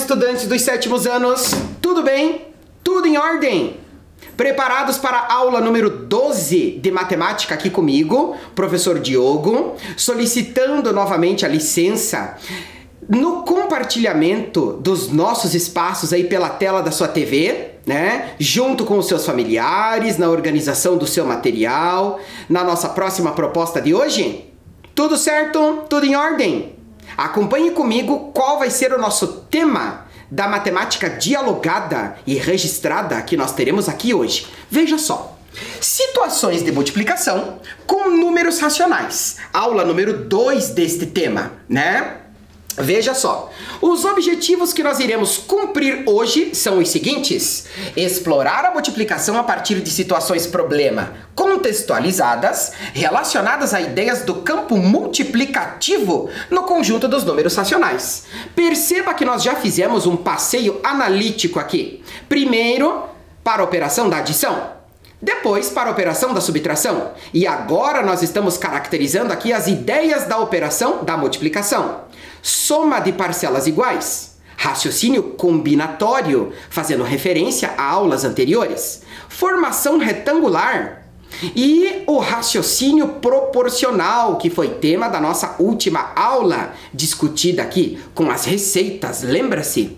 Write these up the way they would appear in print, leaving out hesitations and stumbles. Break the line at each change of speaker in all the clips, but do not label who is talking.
estudantes dos sétimos anos, tudo bem? Tudo em ordem? Preparados para a aula número 12 de matemática aqui comigo, professor Diogo, solicitando novamente a licença no compartilhamento dos nossos espaços aí pela tela da sua TV, né? Junto com os seus familiares, na organização do seu material, na nossa próxima proposta de hoje. Tudo certo? Tudo em ordem? Acompanhe comigo qual vai ser o nosso tema da matemática dialogada e registrada que nós teremos aqui hoje. Veja só. Situações de multiplicação com números racionais. Aula número 2 deste tema, né? Veja só, os objetivos que nós iremos cumprir hoje são os seguintes: explorar a multiplicação a partir de situações problema contextualizadas, relacionadas a ideias do campo multiplicativo no conjunto dos números racionais. Perceba que nós já fizemos um passeio analítico aqui. Primeiro, para a operação da adição. Depois, para a operação da subtração. E agora nós estamos caracterizando aqui as ideias da operação da multiplicação. Soma de parcelas iguais, raciocínio combinatório, fazendo referência a aulas anteriores, formação retangular e o raciocínio proporcional, que foi tema da nossa última aula, discutida aqui com as receitas, lembra-se?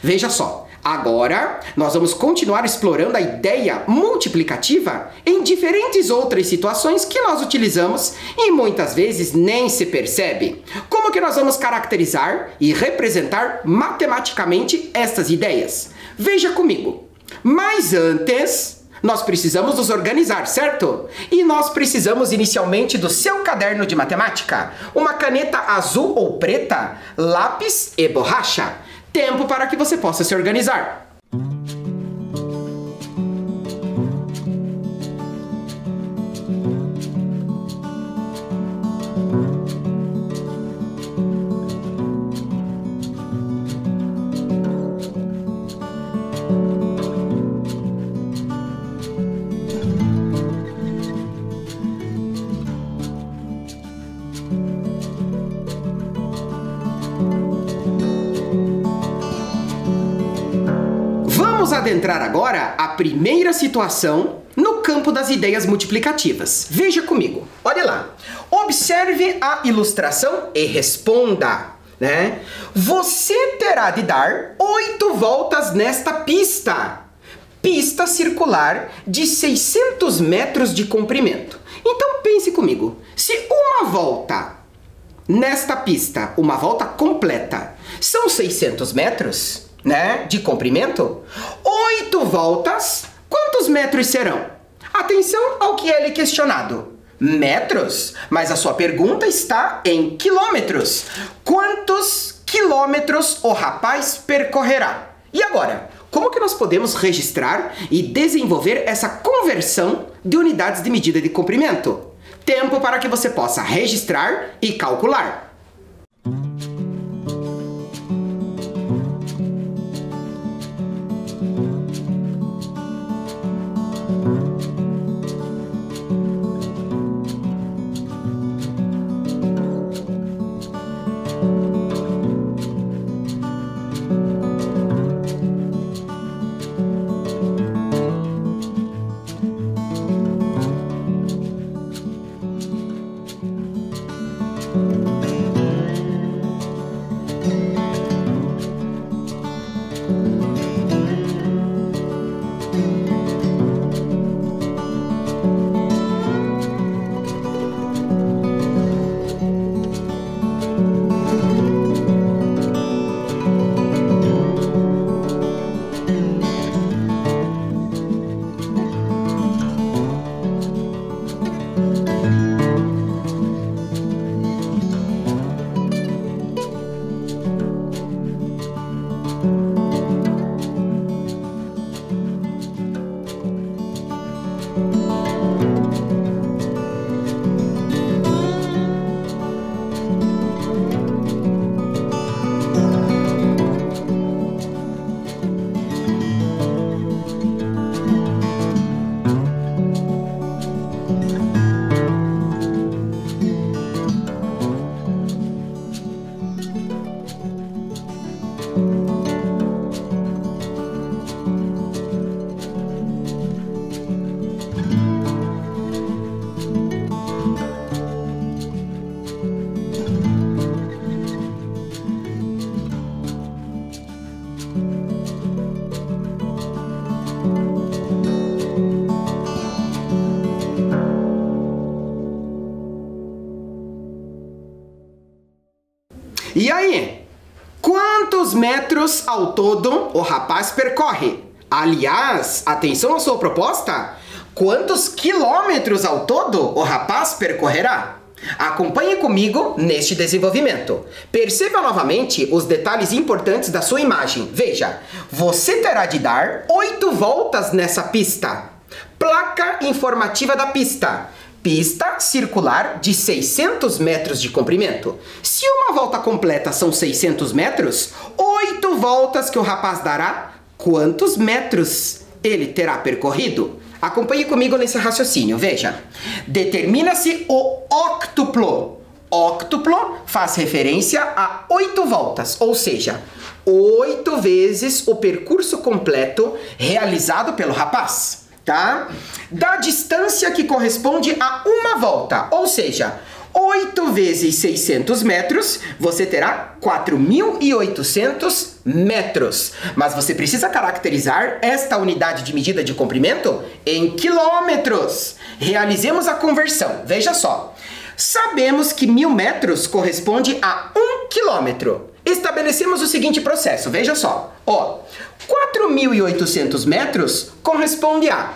Veja só. Agora, nós vamos continuar explorando a ideia multiplicativa em diferentes outras situações que nós utilizamos e muitas vezes nem se percebe. Como que nós vamos caracterizar e representar matematicamente essas ideias? Veja comigo. Mas antes, nós precisamos nos organizar, certo? E nós precisamos inicialmente do seu caderno de matemática, uma caneta azul ou preta, lápis e borracha. Tempo para que você possa se organizar. Vamos adentrar agora a primeira situação no campo das ideias multiplicativas. Veja comigo, olha lá. Observe a ilustração e responda, né? Você terá de dar 8 voltas nesta pista. Pista circular de 600 metros de comprimento. Então pense comigo, se uma volta nesta pista, uma volta completa, são 600 metros, né, de comprimento, 8 voltas, quantos metros serão? Atenção ao que é lhe questionado. Metros, mas a sua pergunta está em quilômetros. Quantos quilômetros o rapaz percorrerá? E agora, como que nós podemos registrar e desenvolver essa conversão de unidades de medida de comprimento? Tempo para que você possa registrar e calcular. E aí? Quantos metros ao todo o rapaz percorre? Aliás, atenção à sua proposta. Quantos quilômetros ao todo o rapaz percorrerá? Acompanhe comigo neste desenvolvimento. Perceba novamente os detalhes importantes da sua imagem. Veja, você terá de dar 8 voltas nessa pista. Placa informativa da pista. Pista circular de 600 metros de comprimento. Se uma volta completa são 600 metros, 8 voltas que o rapaz dará, quantos metros ele terá percorrido? Acompanhe comigo nesse raciocínio, veja. Determina-se o óctuplo. Óctuplo faz referência a 8 voltas, ou seja, 8 vezes o percurso completo realizado pelo rapaz. Tá? Da distância que corresponde a uma volta, ou seja, 8 vezes 600 metros, você terá 4.800 metros. Mas você precisa caracterizar esta unidade de medida de comprimento em quilômetros. Realizemos a conversão. Veja só. Sabemos que 1.000 metros corresponde a 1 quilômetro. Estabelecemos o seguinte processo. Veja só. 4.800 metros corresponde a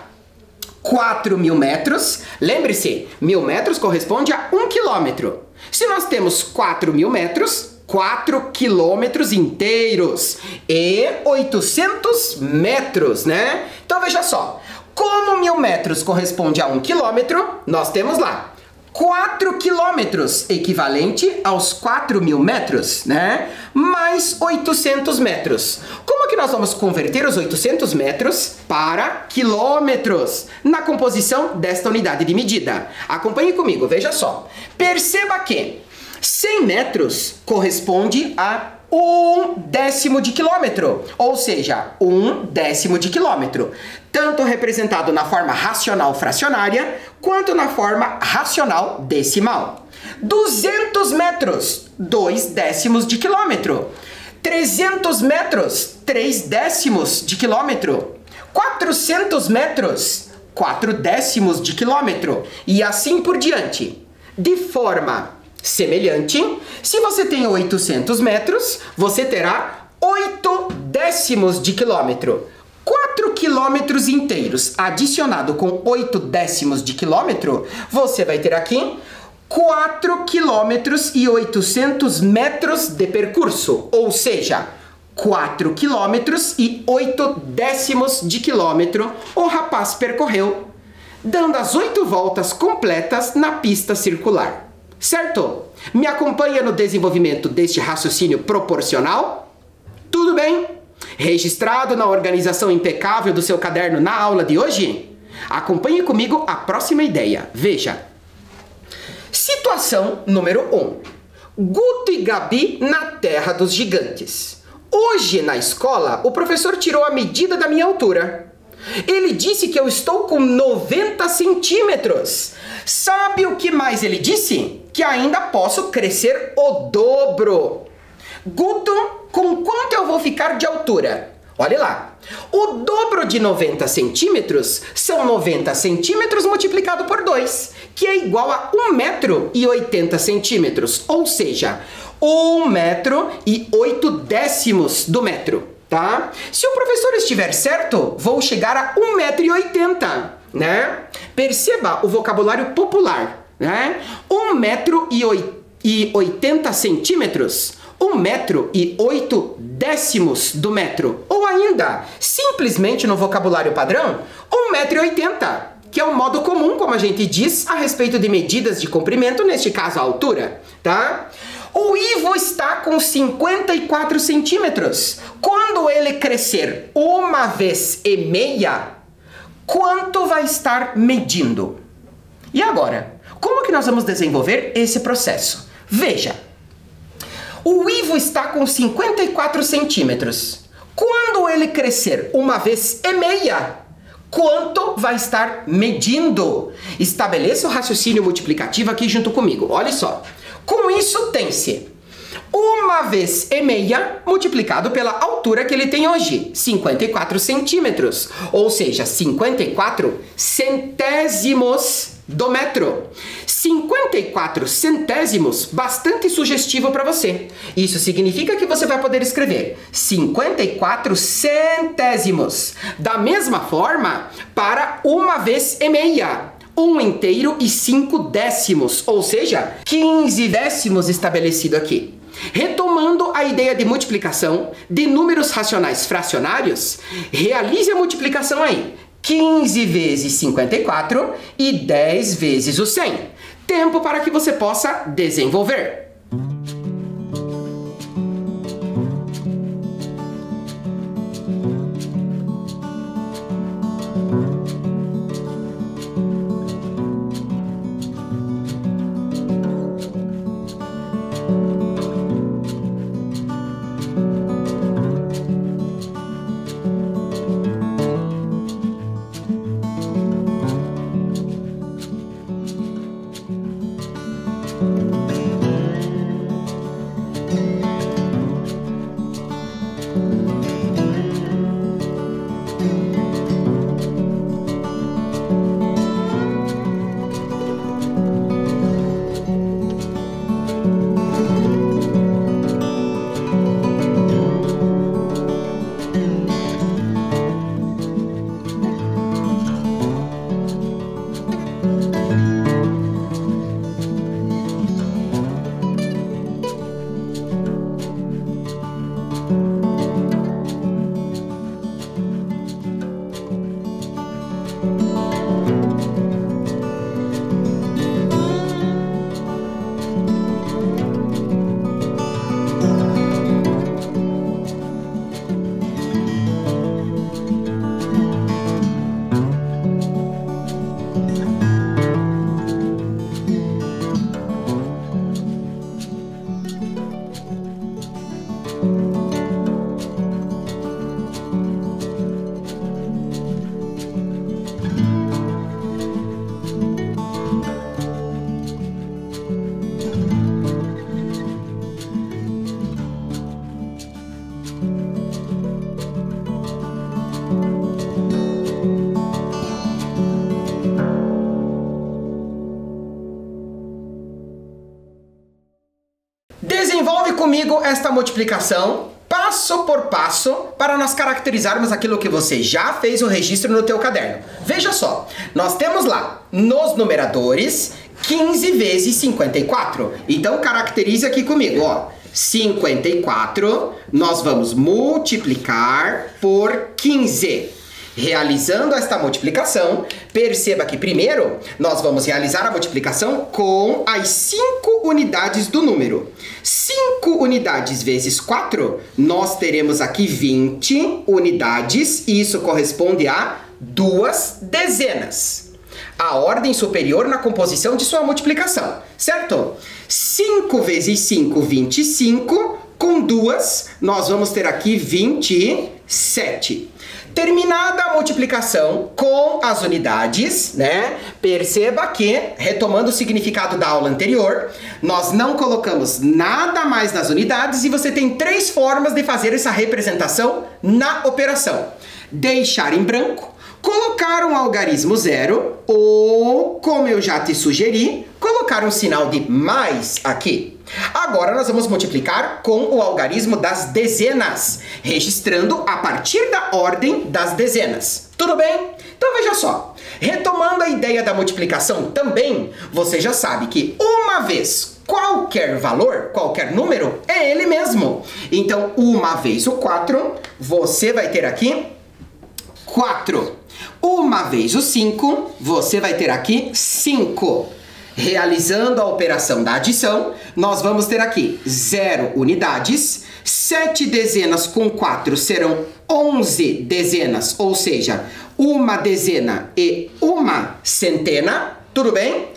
4.000 metros. Lembre-se, 1.000 metros corresponde a 1 quilômetro. Se nós temos 4.000 metros, 4 quilômetros inteiros e 800 metros, né? Então veja só, como 1.000 metros corresponde a 1 quilômetro, nós temos lá 4 quilômetros, equivalente aos 4.000 metros, né? Mais 800 metros. Como que nós vamos converter os 800 metros para quilômetros na composição desta unidade de medida? Acompanhe comigo, veja só. Perceba que 100 metros corresponde a 1/10 de quilômetro, ou seja, 1/10 de quilômetro, tanto representado na forma racional fracionária, quanto na forma racional decimal. 200 metros, 2/10 de quilômetro. 300 metros, 3/10 de quilômetro. 400 metros, 4/10 de quilômetro. E assim por diante. De forma semelhante, se você tem 800 metros, você terá 8/10 de quilômetro. 4 quilômetros inteiros adicionado com 8/10 de quilômetro, você vai ter aqui 4 quilômetros e 800 metros de percurso, ou seja, 4 quilômetros e 8/10 de quilômetro o rapaz percorreu, dando as 8 voltas completas na pista circular. Certo? Me acompanha no desenvolvimento deste raciocínio proporcional? Tudo bem? Registrado na organização impecável do seu caderno na aula de hoje? Acompanhe comigo a próxima ideia. Veja. Situação número 1. Guto e Gabi na Terra dos Gigantes. Hoje na escola, o professor tirou a medida da minha altura. Ele disse que eu estou com 90 centímetros. Sabe o que mais ele disse? Que ainda posso crescer o dobro. Guto, com quanto eu vou ficar de altura? Olha lá. O dobro de 90 centímetros são 90 centímetros multiplicado por 2, que é igual a 1 metro e 80 centímetros. Ou seja, 1 metro e 8/10 do metro. Tá? Se o professor estiver certo, vou chegar a 1,80 m, né? Perceba o vocabulário popular, né? 1 metro e 80 centímetros, 1 metro e 8/10 do metro. Ou ainda, simplesmente no vocabulário padrão, 1,80 m, que é um modo comum, como a gente diz, a respeito de medidas de comprimento, neste caso a altura, tá? O Ivo está com 54 centímetros. Quando ele crescer 1,5 vezes, quanto vai estar medindo? E agora, como que nós vamos desenvolver esse processo? Veja, o Ivo está com 54 centímetros. Quando ele crescer 1,5 vezes, quanto vai estar medindo? Estabeleça o raciocínio multiplicativo aqui junto comigo. Olha só. Com isso tem-se 1 vezes e meia multiplicado pela altura que ele tem hoje, 54 centímetros, ou seja, 54 centésimos do metro. 54 centésimos, bastante sugestivo para você. Isso significa que você vai poder escrever 54 centésimos. Da mesma forma, para 1 vezes e meia. 1 inteiro e 5 décimos, ou seja, 15 décimos estabelecido aqui. Retomando a ideia de multiplicação de números racionais fracionários, realize a multiplicação aí. 15 vezes 54 e 10 vezes o 100. Tempo para que você possa desenvolver. Desenvolve comigo esta multiplicação passo por passo para nós caracterizarmos aquilo que você já fez o registro no teu caderno. Veja só, nós temos lá nos numeradores 15 vezes 54. Então caracterize aqui comigo, ó. 54 nós vamos multiplicar por 15. Realizando esta multiplicação, perceba que primeiro nós vamos realizar a multiplicação com as 5 unidades do número. 5 unidades vezes 4, nós teremos aqui 20 unidades e isso corresponde a 2 dezenas. A ordem superior na composição de sua multiplicação, certo? 5 vezes 5, 25, com 2 nós vamos ter aqui 27. Terminada a multiplicação com as unidades, né? Perceba que, retomando o significado da aula anterior, nós não colocamos nada mais nas unidades e você tem 3 formas de fazer essa representação na operação. Deixar em branco, colocar um algarismo zero ou, como eu já te sugeri, colocar um sinal de mais aqui. Agora nós vamos multiplicar com o algarismo das dezenas, registrando a partir da ordem das dezenas. Tudo bem? Então veja só, retomando a ideia da multiplicação também, você já sabe que uma vez qualquer valor, qualquer número, é ele mesmo. Então, uma vez o 4, você vai ter aqui 4. Uma vez o 5, você vai ter aqui 5. Realizando a operação da adição, nós vamos ter aqui 0 unidades, 7 dezenas com 4 serão 11 dezenas, ou seja, uma dezena e uma centena, tudo bem?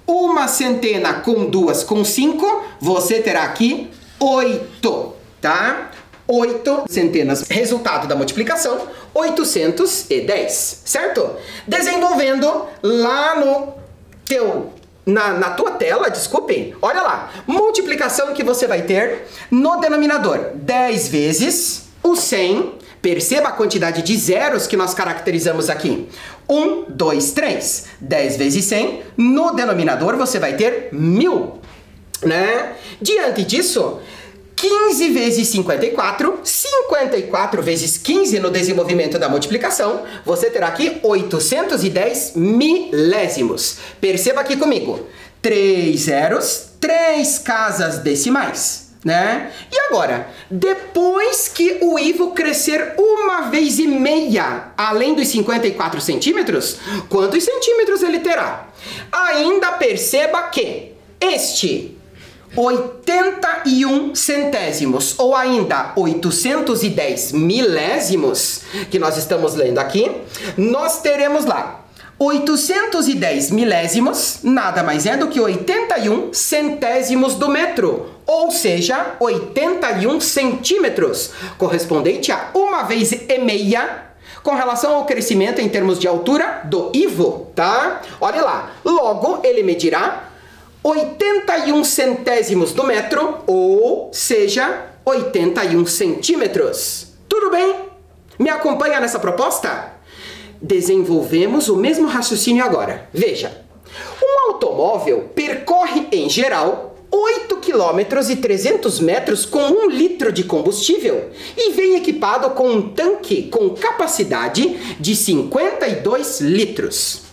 Uma centena com 2 com 5, você terá aqui 8, tá? 8 centenas, resultado da multiplicação, 810, certo? Desenvolvendo lá no teu na tua tela, desculpem, olha lá, multiplicação que você vai ter no denominador, 10 vezes o 100, perceba a quantidade de zeros que nós caracterizamos aqui, 1, 2, 3, 10 vezes 100, no denominador você vai ter 1000, né? Diante disso, 15 vezes 54, 54 vezes 15 no desenvolvimento da multiplicação, você terá aqui 810 milésimos. Perceba aqui comigo, 3 zeros, 3 casas decimais, né? E agora, depois que o Ivo crescer 1,5 vezes, além dos 54 centímetros, quantos centímetros ele terá? Ainda perceba que este 81 centésimos, ou ainda 810 milésimos, que nós estamos lendo aqui, nós teremos lá 810 milésimos, nada mais é do que 81 centésimos do metro, ou seja, 81 centímetros, correspondente a 1,5 vezes com relação ao crescimento em termos de altura do Ivo, tá? Olha lá, logo ele medirá 81 centésimos do metro, ou seja, 81 centímetros. Tudo bem? Me acompanha nessa proposta? Desenvolvemos o mesmo raciocínio agora. Veja, um automóvel percorre, em geral, 8 km e 300 metros com 1 litro de combustível e vem equipado com um tanque com capacidade de 52 litros.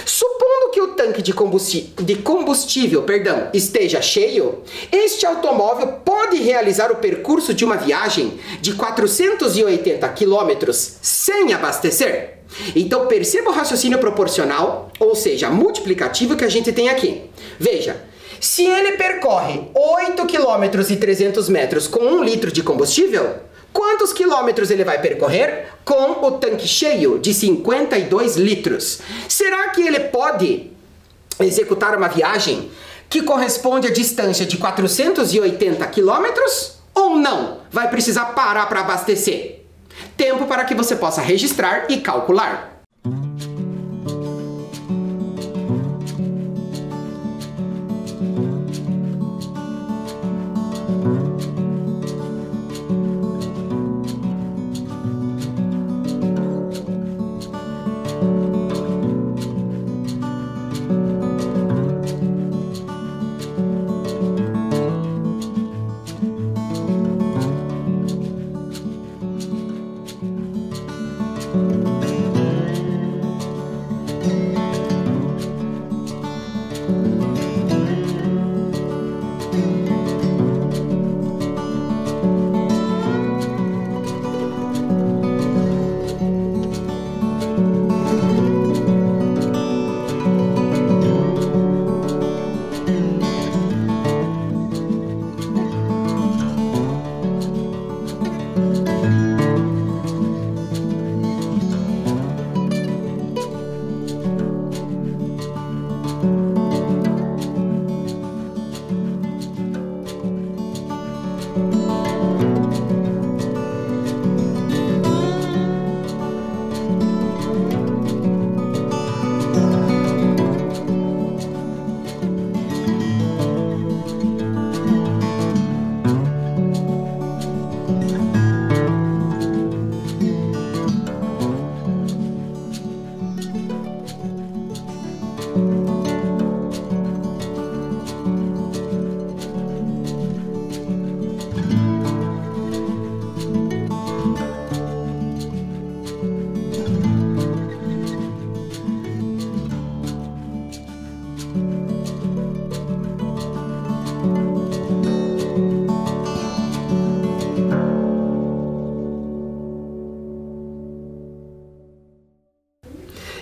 Supondo que o tanque de combustível, esteja cheio, este automóvel pode realizar o percurso de uma viagem de 480 km sem abastecer. Então perceba o raciocínio proporcional, ou seja, multiplicativo que a gente tem aqui. Veja, se ele percorre 8 km e 300 metros com 1 litro de combustível, quantos quilômetros ele vai percorrer com o tanque cheio de 52 litros? Será que ele pode executar uma viagem que corresponde à distância de 480 quilômetros? Ou não? Vai precisar parar para abastecer? Tempo para que você possa registrar e calcular.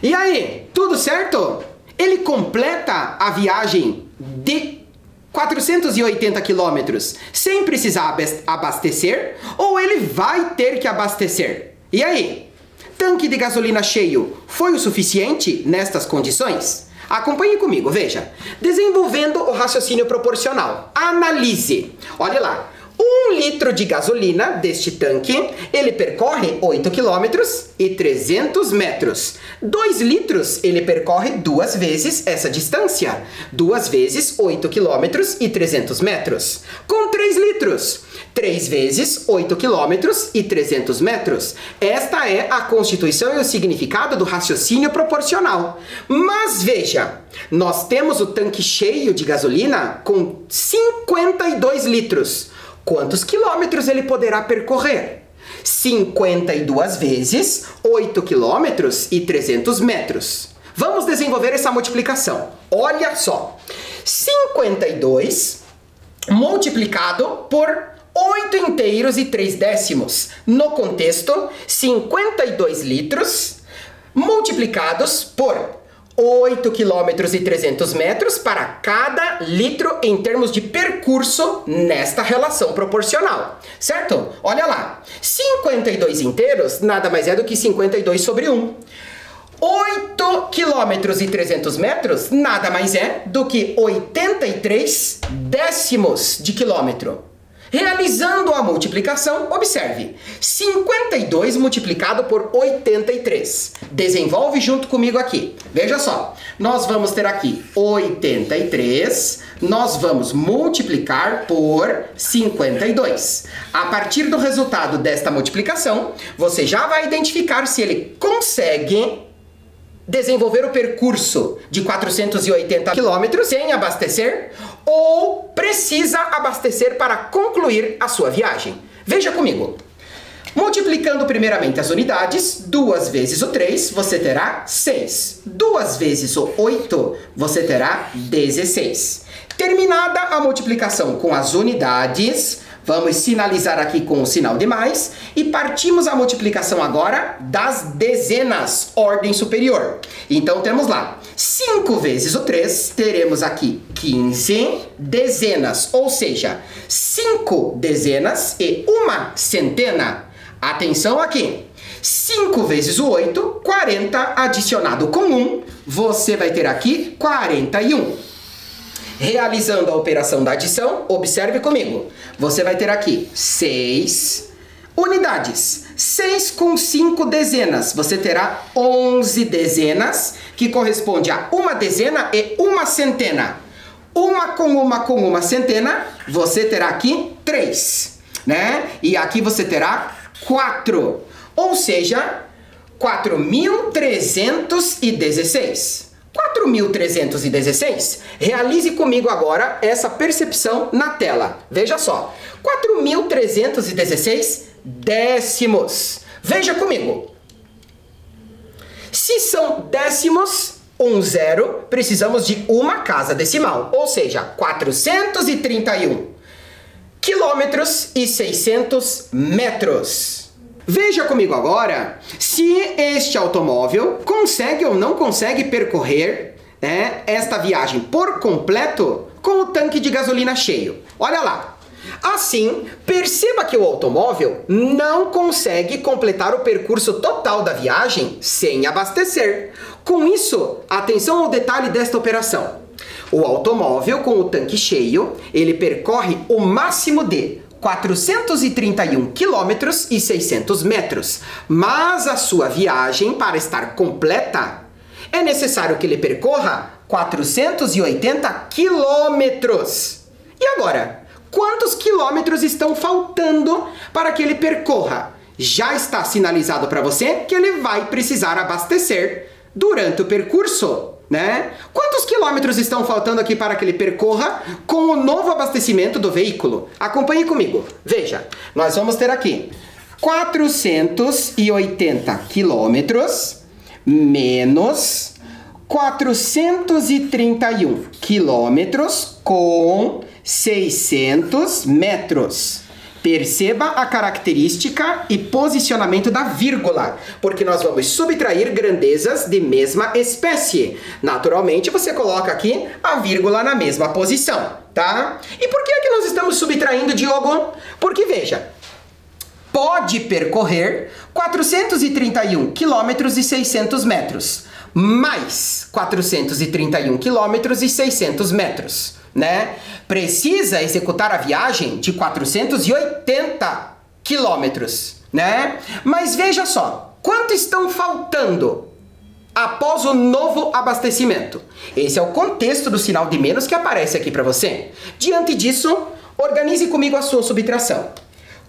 E aí, tudo certo? Ele completa a viagem de 480 quilômetros sem precisar abastecer, ou ele vai ter que abastecer? E aí, tanque de gasolina cheio foi o suficiente nestas condições? Acompanhe comigo, veja. Desenvolvendo o raciocínio proporcional. Analise. Olha lá. 1 litro de gasolina deste tanque, ele percorre 8 km e 300 metros. 2 litros, ele percorre 2 vezes essa distância. 2 vezes 8 km e 300 metros. Com 3 litros, 3 vezes 8 km e 300 metros. Esta é a constituição e o significado do raciocínio proporcional. Mas veja, nós temos o tanque cheio de gasolina com 52 litros. Quantos quilômetros ele poderá percorrer? 52 vezes 8 quilômetros e 300 metros. Vamos desenvolver essa multiplicação. Olha só. 52 multiplicado por 8 inteiros e 3 décimos. No contexto, 52 litros multiplicados por 8 km e 300 metros para cada litro em termos de percurso nesta relação proporcional, certo? Olha lá, 52 inteiros nada mais é do que 52 sobre 1. 8 km e 300 metros nada mais é do que 83 décimos de quilômetro. Realizando a multiplicação, observe, 52 multiplicado por 83. Desenvolve junto comigo aqui. Veja só, nós vamos ter aqui 83, nós vamos multiplicar por 52. A partir do resultado desta multiplicação, você já vai identificar se ele consegue desenvolver o percurso de 480 km sem abastecer ou precisa abastecer para concluir a sua viagem. Veja comigo. Multiplicando primeiramente as unidades, 2 vezes o 3, você terá 6. 2 vezes o 8, você terá 16. Terminada a multiplicação com as unidades, vamos sinalizar aqui com o sinal de mais e partimos a multiplicação agora das dezenas, ordem superior. Então temos lá, 5 vezes o 3, teremos aqui 15 dezenas, ou seja, 5 dezenas e 1 centena. Atenção aqui, 5 vezes o 8, 40 adicionado com 1, você vai ter aqui 41. Realizando a operação da adição, observe comigo. Você vai ter aqui 6 unidades. 6 com 5 dezenas. Você terá 11 dezenas, que corresponde a 1 dezena e 1 centena. 1 com 1 centena, você terá aqui 3, né? E aqui você terá 4. Ou seja, 4.316. 4.316, realize comigo agora essa percepção na tela. Veja só, 4.316 décimos. Veja comigo. Se são décimos, 1 zero, precisamos de uma casa decimal, ou seja, 431 quilômetros e 600 metros. Veja comigo agora se este automóvel consegue ou não consegue percorrer, né, esta viagem por completo com o tanque de gasolina cheio. Olha lá. Assim, perceba que o automóvel não consegue completar o percurso total da viagem sem abastecer. Com isso, atenção ao detalhe desta operação. O automóvel com o tanque cheio, ele percorre o máximo de 431 quilômetros e 600 metros, mas a sua viagem, para estar completa, é necessário que ele percorra 480 quilômetros. E agora, quantos quilômetros estão faltando para que ele percorra? Já está sinalizado para você que ele vai precisar abastecer durante o percurso, né? Quantos quilômetros estão faltando aqui para que ele percorra com o novo abastecimento do veículo? Acompanhe comigo. Veja, nós vamos ter aqui 480 quilômetros menos 431 quilômetros com 600 metros. Perceba a característica e posicionamento da vírgula, porque nós vamos subtrair grandezas de mesma espécie. Naturalmente, você coloca aqui a vírgula na mesma posição, tá? E por que é que nós estamos subtraindo, Diogo? Porque, veja, pode percorrer 431 quilômetros e 600 metros, mais 431 quilômetros e 600 metros. né? Precisa executar a viagem de 480 quilômetros, né? Mas veja só, quanto estão faltando após o novo abastecimento? Esse é o contexto do sinal de menos que aparece aqui para você. Diante disso, organize comigo a sua subtração.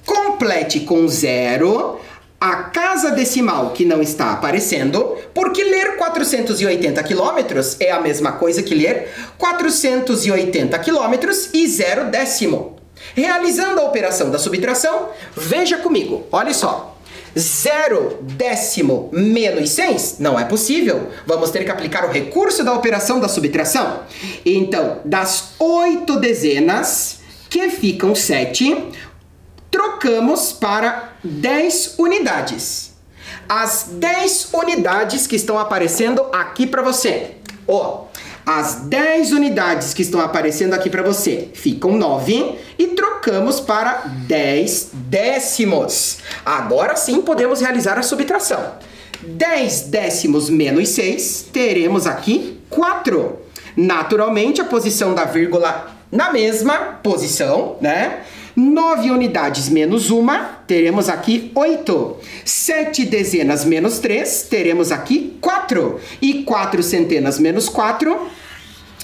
Complete com 0 a casa decimal que não está aparecendo, porque ler 480 quilômetros é a mesma coisa que ler 480 quilômetros e 0 décimo. Realizando a operação da subtração, veja comigo, olha só. 0 décimo menos 6 não é possível. Vamos ter que aplicar o recurso da operação da subtração. Então, das 8 dezenas, que ficam 7, trocamos para 10 unidades. As 10 unidades que estão aparecendo aqui para você. Ó, as 10 unidades que estão aparecendo aqui para você ficam 9 e trocamos para 10 décimos. Agora sim podemos realizar a subtração. 10 décimos menos 6, teremos aqui 4. Naturalmente, a posição da vírgula na mesma posição, né? 9 unidades menos 1, teremos aqui 8. 7 dezenas menos 3, teremos aqui 4. E 4 centenas menos 4,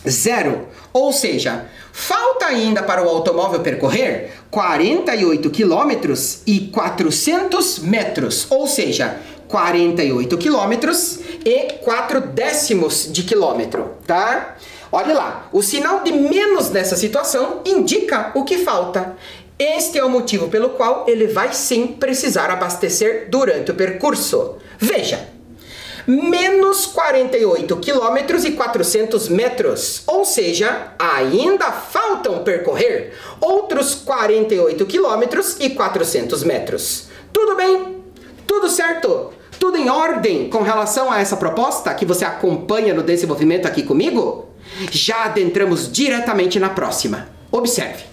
0. Ou seja, falta ainda para o automóvel percorrer 48 quilômetros e 400 metros. Ou seja, 48 quilômetros e 4 décimos de quilômetro, tá? Olha lá, o sinal de menos nessa situação indica o que falta. Este é o motivo pelo qual ele vai sim precisar abastecer durante o percurso. Veja, menos 48 quilômetros e 400 metros, ou seja, ainda faltam percorrer outros 48 quilômetros e 400 metros. Tudo bem? Tudo certo? Tudo em ordem com relação a essa proposta que você acompanha no desenvolvimento aqui comigo? Já adentramos diretamente na próxima. Observe.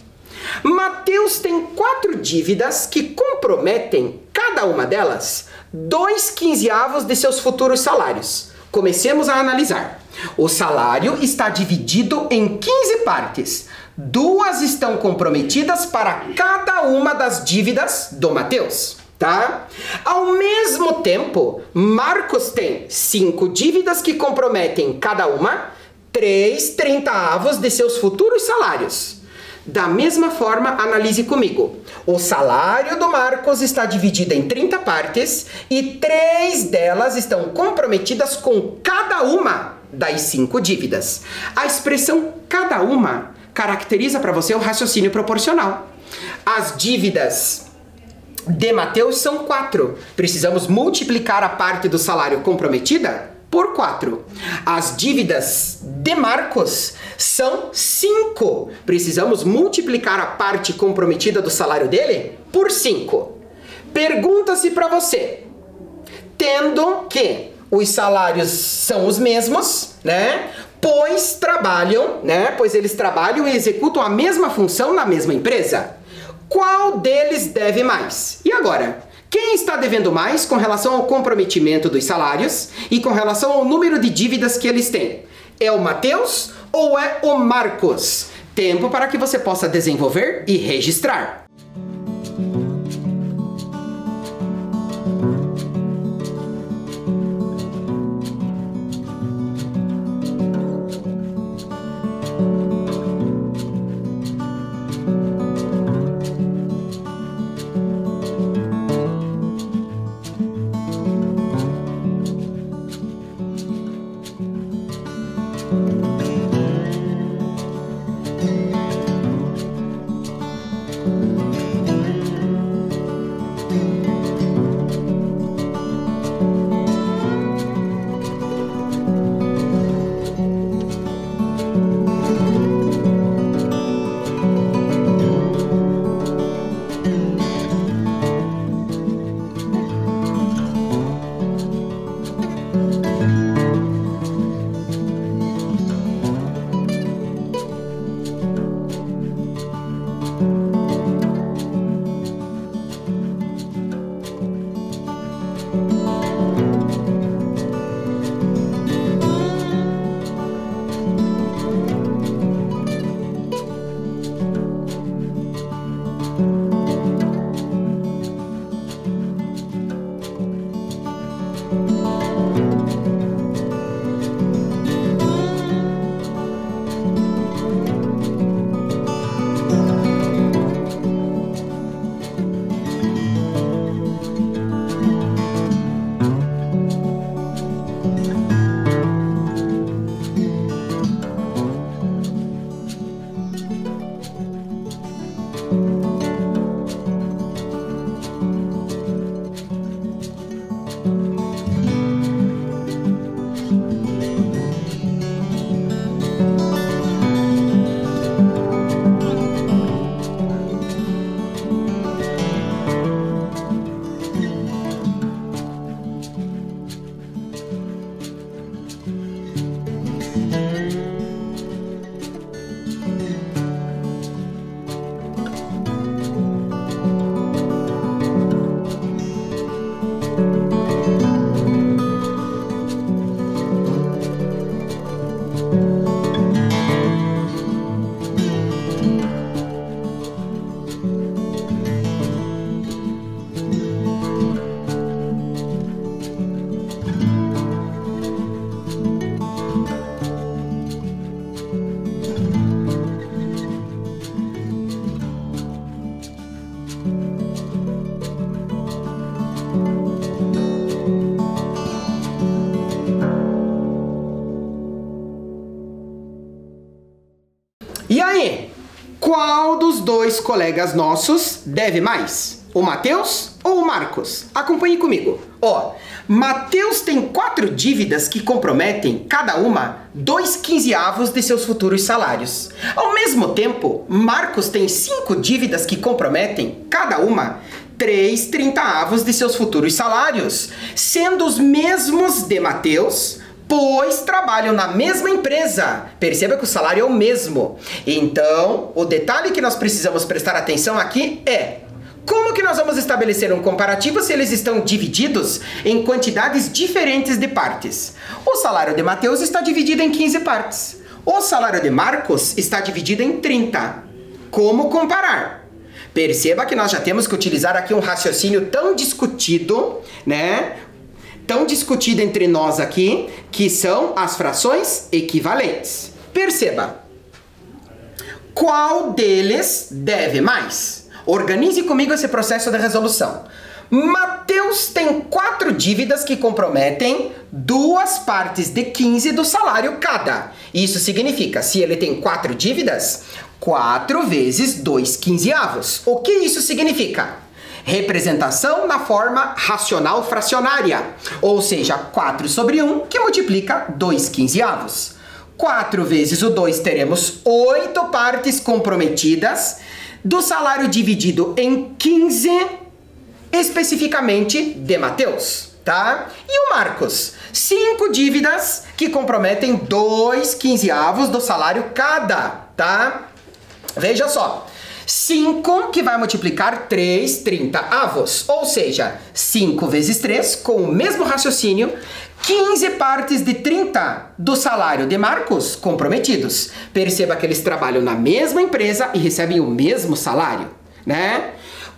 Mateus tem 4 dívidas que comprometem, cada uma delas, 2/15 de seus futuros salários. Comecemos a analisar. O salário está dividido em 15 partes. 2 estão comprometidas para cada uma das dívidas do Mateus, tá? Ao mesmo tempo, Marcos tem 5 dívidas que comprometem cada uma 3/30 de seus futuros salários. Da mesma forma, analise comigo. O salário do Marcos está dividido em 30 partes e 3 delas estão comprometidas com cada uma das 5 dívidas. A expressão cada uma caracteriza para você o raciocínio proporcional. As dívidas de Mateus são 4. Precisamos multiplicar a parte do salário comprometida por 4. As dívidas de Marcos são 5. Precisamos multiplicar a parte comprometida do salário dele por 5. Pergunta-se para você, tendo que os salários são os mesmos, né? Pois eles trabalham e executam a mesma função na mesma empresa. Qual deles deve mais? E agora? Quem está devendo mais com relação ao comprometimento dos salários e com relação ao número de dívidas que eles têm? É o Mateus ou é o Marcos? Tempo para que você possa desenvolver e registrar. E aí, qual dos dois colegas nossos deve mais? O Matheus ou o Marcos? Acompanhe comigo. Ó, Matheus tem 4 dívidas que comprometem, cada uma, 2/15 de seus futuros salários. Ao mesmo tempo, Marcos tem 5 dívidas que comprometem, cada uma, 3/30 de seus futuros salários, sendo os mesmos de Matheus, pois trabalham na mesma empresa. Perceba que o salário é o mesmo. Então, o detalhe que nós precisamos prestar atenção aqui é: como que nós vamos estabelecer um comparativo se eles estão divididos em quantidades diferentes de partes? O salário de Matheus está dividido em 15 partes. O salário de Marcos está dividido em 30. Como comparar? Perceba que nós já temos que utilizar aqui um raciocínio tão discutido, né? Tão discutido entre nós aqui, que são as frações equivalentes. Perceba. Qual deles deve mais? Organize comigo esse processo de resolução. Matheus tem 4 dívidas que comprometem 2 partes de 15 do salário cada. Isso significa, se ele tem 4 dívidas, 4 vezes 2/15. O que isso significa? Representação na forma racional fracionária, ou seja, 4 sobre 1 que multiplica 2/15. 4 vezes o 2 teremos 8 partes comprometidas do salário dividido em 15, especificamente de Matheus, tá? E o Marcos? 5 dívidas que comprometem 2/15 do salário cada, tá? Veja só. 5 que vai multiplicar 3/30, ou seja, 5 vezes 3, com o mesmo raciocínio, 15 partes de 30 do salário de Marcos comprometidos. Perceba que eles trabalham na mesma empresa e recebem o mesmo salário, né?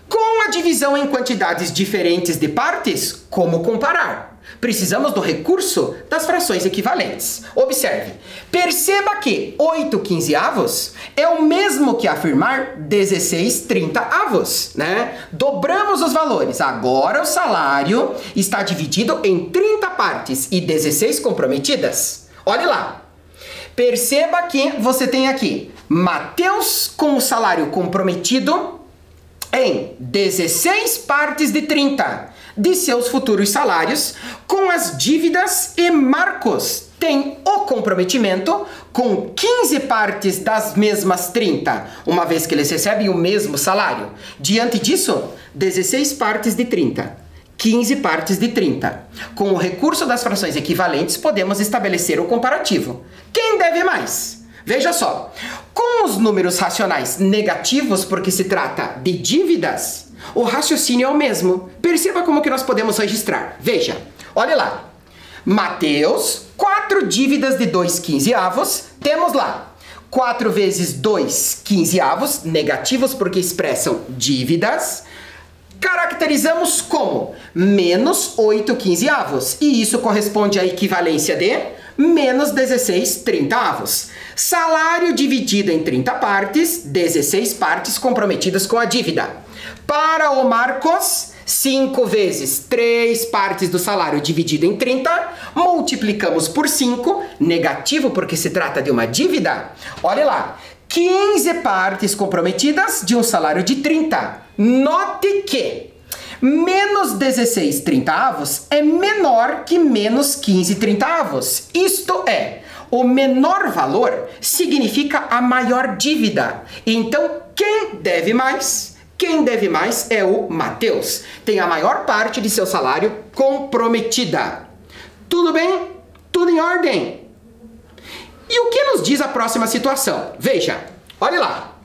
Com a divisão em quantidades diferentes de partes, como comparar? Precisamos do recurso das frações equivalentes. Observe, perceba que 8/15 é o mesmo que afirmar 16/30, né? Dobramos os valores. Agora o salário está dividido em 30 partes e 16 comprometidas. Olhe lá. Perceba que você tem aqui Matheus com o salário comprometido em 16 partes de 30 de seus futuros salários com as dívidas, e Marcos tem o comprometimento com 15 partes das mesmas 30, uma vez que eles recebem o mesmo salário. Diante disso, 16 partes de 30, 15 partes de 30. Com o recurso das frações equivalentes, podemos estabelecer o comparativo. Quem deve mais? Veja só, com os números racionais negativos, porque se trata de dívidas, o raciocínio é o mesmo. Perceba como que nós podemos registrar. Veja, olha lá. Matheus, 4 dívidas de 2/15, temos lá 4 vezes 2/15, negativos porque expressam dívidas. caracterizamos como menos 8/15. E isso corresponde à equivalência de menos 16/30. Salário dividido em 30 partes, 16 partes comprometidas com a dívida. Para o Marcos, 5 vezes 3 partes do salário dividido em 30, multiplicamos por 5, negativo porque se trata de uma dívida. Olha lá, 15 partes comprometidas de um salário de 30. Note que menos 16/30 é menor que menos 15/30. Isto é, o menor valor significa a maior dívida. Então, quem deve mais? Quem deve mais é o Mateus. Tem a maior parte de seu salário comprometida. Tudo bem? Tudo em ordem? E o que nos diz a próxima situação? Veja, olha lá.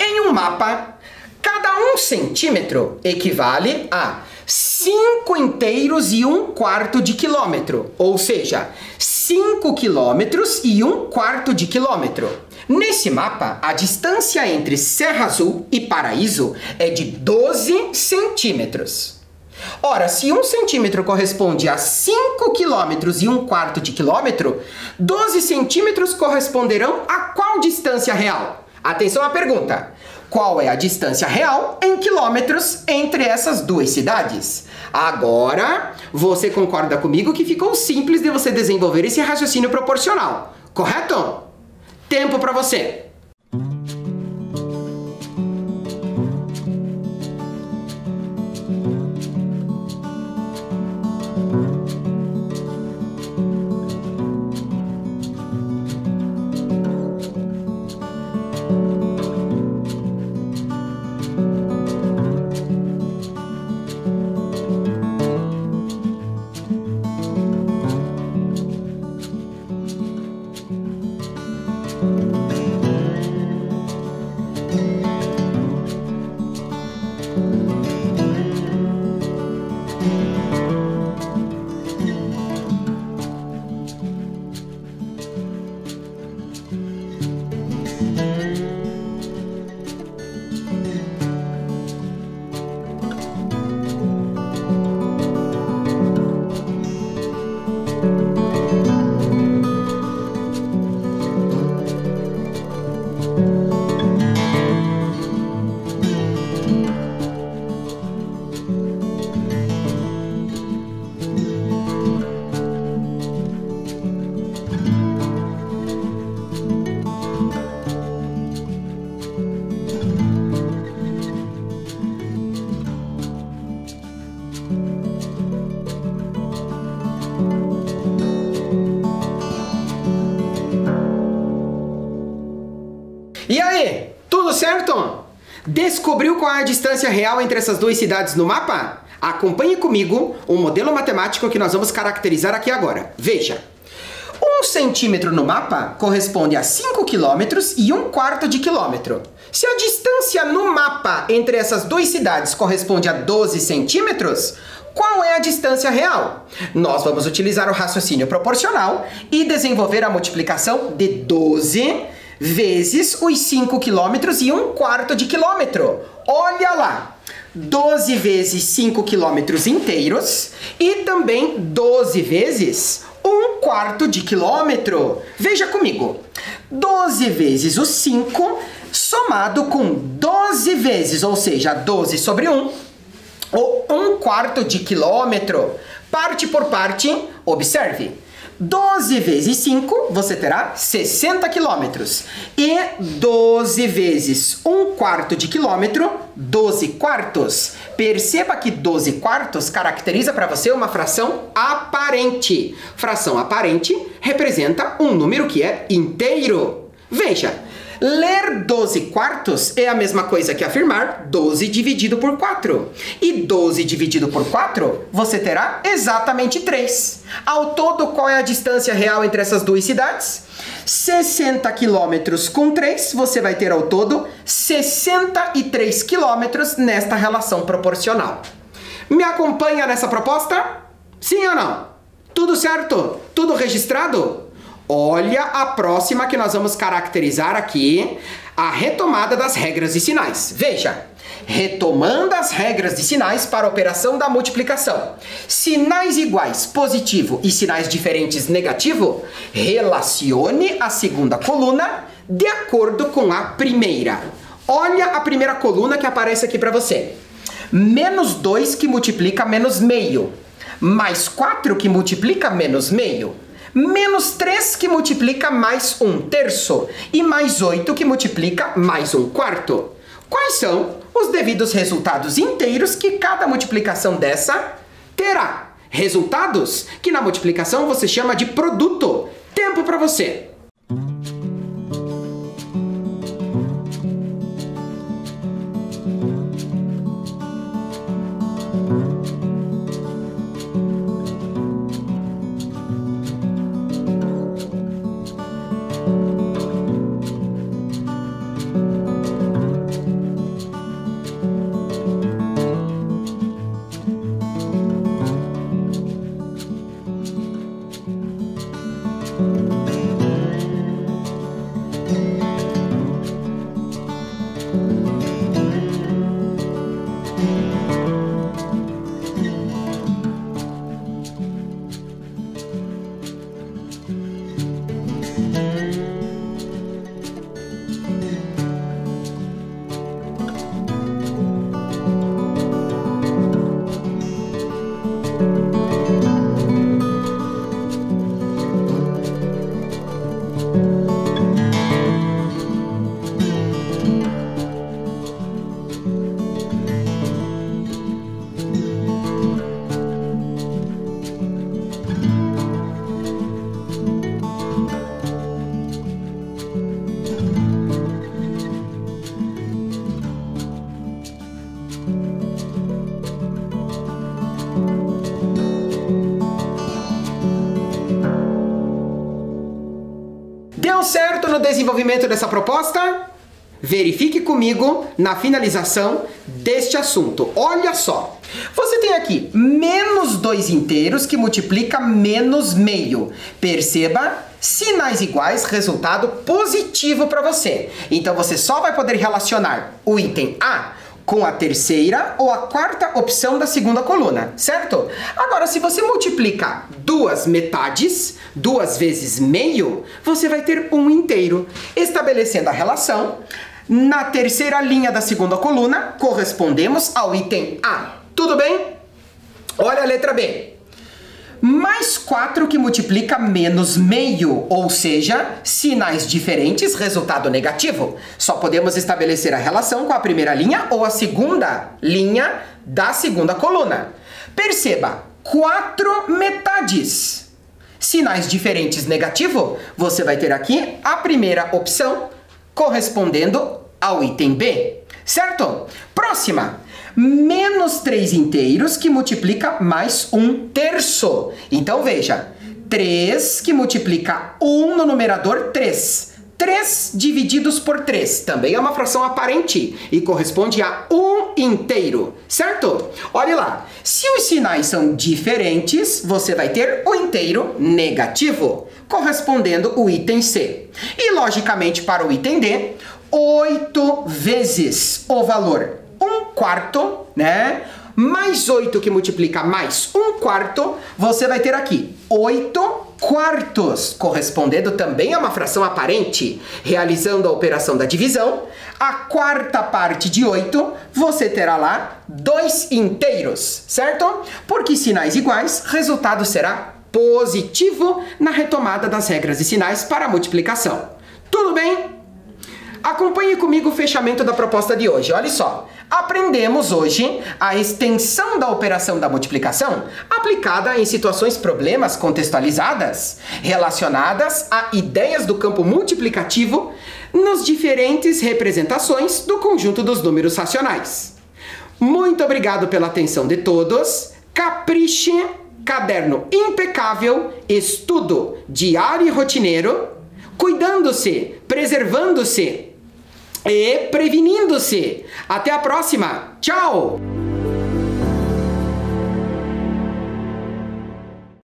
Em um mapa, cada 1 centímetro equivale a 5 inteiros e 1/4 de quilômetro. Ou seja, 5 quilômetros e 1/4 de quilômetro. Nesse mapa, a distância entre Serra Azul e Paraíso é de 12 centímetros. Ora, se 1 centímetro corresponde a 5 quilômetros e 1/4 de quilômetro, 12 centímetros corresponderão a qual distância real? Atenção à pergunta. Qual é a distância real em quilômetros entre essas duas cidades? Agora, você concorda comigo que ficou simples de você desenvolver esse raciocínio proporcional, correto? Tempo para você! E aí, tudo certo? Descobriu qual é a distância real entre essas duas cidades no mapa? Acompanhe comigo o modelo matemático que nós vamos caracterizar aqui agora. Veja, 1 centímetro no mapa corresponde a 5 quilômetros e 1/4 de quilômetro. Se a distância no mapa entre essas duas cidades corresponde a 12 centímetros, qual é a distância real? Nós vamos utilizar o raciocínio proporcional e desenvolver a multiplicação de 12 vezes os 5 quilômetros e 1/4 de quilômetro. Olha lá! 12 vezes 5 quilômetros inteiros e também 12 vezes 1/4 de quilômetro. Veja comigo. 12 vezes o 5 somado com 12 vezes, ou seja, 12 sobre 1, ou 1/4 de quilômetro. Parte por parte, observe. 12 vezes 5, você terá 60 quilômetros. E 12 vezes 1/4 de quilômetro, 12 quartos. Perceba que 12 quartos caracteriza para você uma fração aparente. Fração aparente representa um número que é inteiro. Veja, ler 12 quartos é a mesma coisa que afirmar 12 dividido por 4. E 12 dividido por 4, você terá exatamente 3. Ao todo, qual é a distância real entre essas duas cidades? 60 quilômetros com 3, você vai ter ao todo 63 quilômetros nesta relação proporcional. Me acompanha nessa proposta? Sim ou não? Tudo certo? Tudo registrado? Olha a próxima que nós vamos caracterizar aqui. a retomada das regras de sinais. Veja, retomando as regras de sinais para a operação da multiplicação. Sinais iguais, positivo, e sinais diferentes, negativo, relacione a segunda coluna de acordo com a primeira. Olha a primeira coluna que aparece aqui para você. Menos 2 que multiplica menos meio. Mais 4 que multiplica menos meio. Menos 3 que multiplica mais 1/3. E mais 8 que multiplica mais 1/4. Quais são os devidos resultados inteiros que cada multiplicação dessa terá? Resultados que na multiplicação você chama de produto. Tempo para você. Deu certo no desenvolvimento dessa proposta? Verifique comigo na finalização deste assunto. Olha só, você tem aqui menos 2 inteiros que multiplica menos meio. Perceba, sinais iguais, resultado positivo para você. Então você só vai poder relacionar o item A com a terceira ou a quarta opção da segunda coluna, certo? Agora, se você multiplica duas metades, 2 vezes meio, você vai ter um inteiro, estabelecendo a relação. Na terceira linha da segunda coluna, correspondemos ao item A. Tudo bem? Olha a letra B. Mais 4 que multiplica menos meio, ou seja, sinais diferentes, resultado negativo. Só podemos estabelecer a relação com a primeira linha ou a segunda linha da segunda coluna. Perceba, 4 metades. Sinais diferentes, negativo, você vai ter aqui a primeira opção correspondendo ao item B, certo? Próxima. Menos 3 inteiros que multiplica mais 1/3. Então veja, 3 que multiplica 1 no numerador, 3. 3 divididos por 3 também é uma fração aparente e corresponde a 1 inteiro, certo? Olha lá, se os sinais são diferentes, você vai ter o inteiro negativo, correspondendo o item C. E logicamente para o item D, 8 vezes o valor 1/4, né? Mais 8 que multiplica mais 1/4, você vai ter aqui 8/4, correspondendo também a uma fração aparente. Realizando a operação da divisão, a quarta parte de 8, você terá lá 2 inteiros, certo? Porque sinais iguais, resultado será positivo na retomada das regras de sinais para a multiplicação. Tudo bem? Acompanhe comigo o fechamento da proposta de hoje. Olha só, aprendemos hoje a extensão da operação da multiplicação aplicada em situações problemas contextualizadas relacionadas a ideias do campo multiplicativo nos diferentes representações do conjunto dos números racionais. Muito obrigado pela atenção de todos. Capriche, caderno impecável, estudo diário e rotineiro, cuidando-se, preservando-se e prevenindo-se. Até a próxima. Tchau!